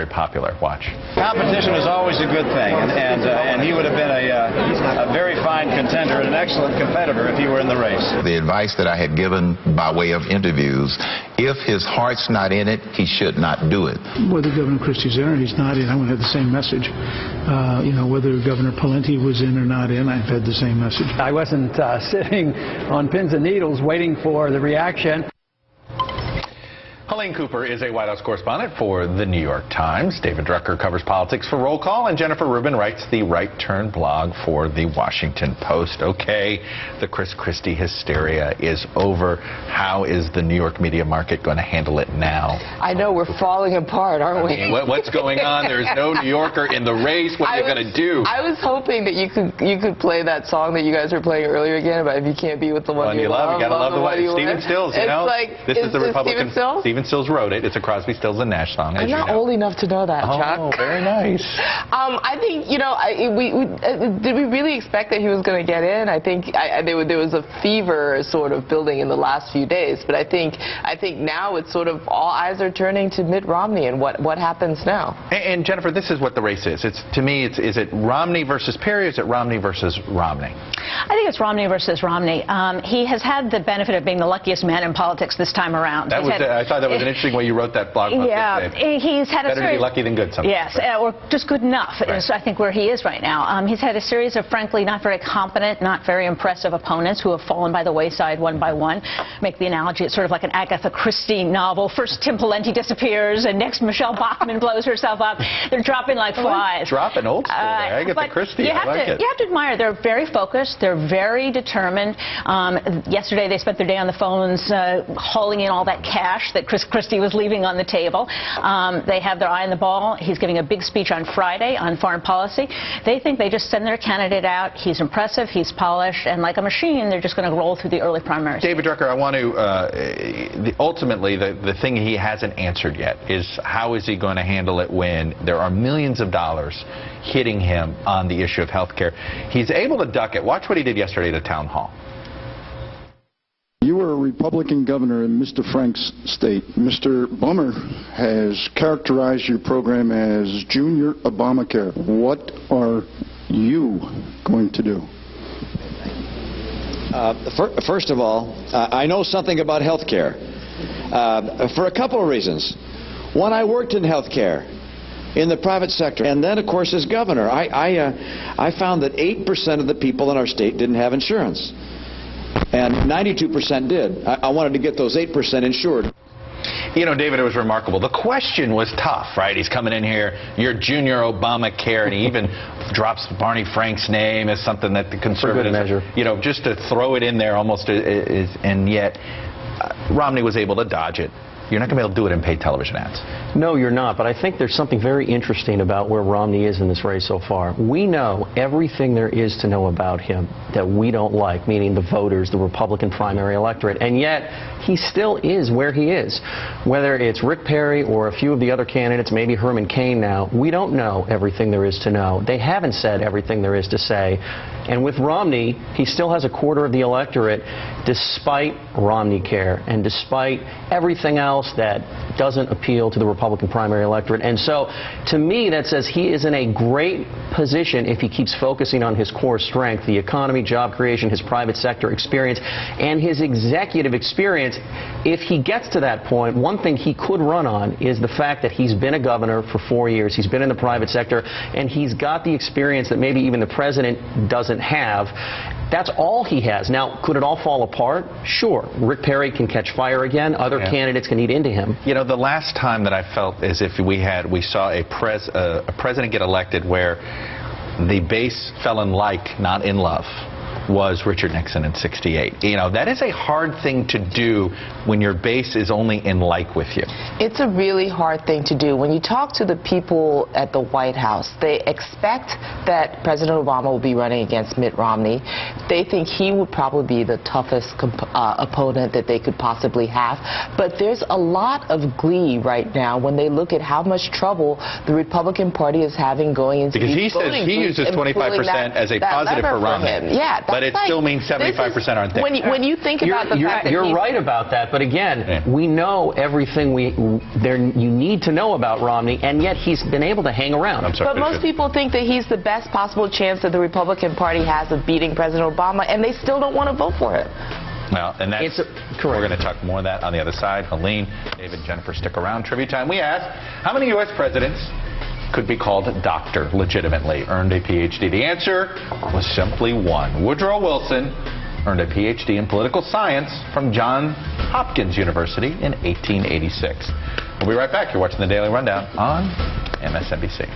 Very popular. Watch. Competition is always a good thing, and he would have been a very fine contender and an excellent competitor if he were in the race. The advice that I had given by way of interviews, if his heart's not in it, he should not do it. Whether Governor Christie's in or he's not in, I would have the same message. Whether Governor Pawlenty was in or not in, I've had the same message. I wasn't sitting on pins and needles waiting for the reaction. Helene Cooper is a White House correspondent for The New York Times. David Drucker covers politics for Roll Call, and Jennifer Rubin writes the Right Turn blog for The Washington Post. Okay, the Chris Christie hysteria is over. How is the New York media market going to handle it now? I know, we're falling apart, aren't we? What's going on? There's no New Yorker in the race. What are you going to do? I was hoping that you could play that song that you guys were playing earlier again about if you can't be with the one you love. You got to love the one. Stephen Stills, you know? This is the Republican. Stephen Stills wrote it. It's a Crosby, Stills and Nash song. I'm not old enough to know that, Chuck. Oh, very nice. I think, did we really expect that he was going to get in? I think there was a fever sort of building in the last few days, but I think now it's sort of all eyes are turning to Mitt Romney and what happens now. And Jennifer, this is what the race is. To me, is it Romney versus Perry, or is it Romney versus Romney? I think it's Romney versus Romney. He has had the benefit of being the luckiest man in politics this time around. I thought that was an interesting way you wrote that blog post. Yeah, he's had better to be lucky than good sometimes. Yes, or just good enough is, I think, where he is right now. He's had a series of, frankly, not very competent, not very impressive opponents who have fallen by the wayside one by one. Make the analogy, it's sort of like an Agatha Christie novel. First Tim Pawlenty disappears, and next Michelle Bachmann blows herself up. They're dropping like flies. Dropping old school there. Agatha Christie, I like it. You have to admire, they're very focused, they're very determined. Yesterday they spent their day on the phones hauling in all that cash that Chris Christie was leaving on the table. They have their eye on the ball. He's giving a big speech on Friday on foreign policy. They think they just send their candidate out. He's impressive, he's polished, and like a machine, they're just going to roll through the early primaries. David Drucker, I want to, ultimately, the thing he hasn't answered yet is how is he going to handle it when there are millions of dollars hitting him on the issue of health care. He's able to duck it. Watch what he did yesterday at a town hall. You were a Republican governor in Mr. Frank's state. Mr. Bummer has characterized your program as Junior Obamacare. What are you going to do? First of all, I know something about health care for a couple of reasons. One, I worked in health care in the private sector, and then, of course, as governor, I found that 8% of the people in our state didn't have insurance. And 92% did. I wanted to get those 8% insured. You know, David, it was remarkable. The question was tough, right? He's coming in here, you're Junior Obamacare, and he even drops Barney Frank's name as something that the conservatives, just to throw it in there almost, and yet Romney was able to dodge it. You're not going to be able to do it in paid television ads. No, you're not. But I think there's something very interesting about where Romney is in this race so far. We know everything there is to know about him that we don't like, meaning the voters, the Republican primary electorate, and yet he still is where he is. Whether it's Rick Perry or a few of the other candidates, maybe Herman Cain now, we don't know everything there is to know. They haven't said everything there is to say. And with Romney, he still has a quarter of the electorate despite Romney Care and despite everything else that doesn't appeal to the Republican primary electorate. And so, to me, that says he is in a great position if he keeps focusing on his core strength, the economy, job creation, his private sector experience, and his executive experience. If he gets to that point, one thing he could run on is the fact that he's been a governor for 4 years, he's been in the private sector, and he's got the experience that maybe even the president doesn't have. That's all he has. Now, could it all fall apart? Sure. Rick Perry can catch fire again. Other candidates can eat into him. You know, the last time that I felt as if we saw a president get elected where the base fell in like, not in love, was Richard Nixon in '68. You know, that is a hard thing to do when your base is only in like with you. It's a really hard thing to do. When you talk to the people at the White House, they expect that President Obama will be running against Mitt Romney. They think he would probably be the toughest opponent that they could possibly have. But there's a lot of glee right now when they look at how much trouble the Republican Party is having going into because he says he uses 25% as a positive for Romney. Yeah. but it still means 75% aren't there. When you think about the fact that you're right about that, but again, we know everything you need to know about Romney, and yet he's been able to hang around. But most people think that he's the best possible chance that the Republican Party has of beating President Obama, and they still don't want to vote for it. Well, and that's correct. We're going to talk more of that on the other side. Helene, David, Jennifer, stick around. Trivia time. We asked, how many U.S. presidents could be called doctor legitimately, earned a Ph.D.? The answer was simply one. Woodrow Wilson earned a Ph.D. in political science from Johns Hopkins University in 1886. We'll be right back. You're watching the Daily Rundown on MSNBC.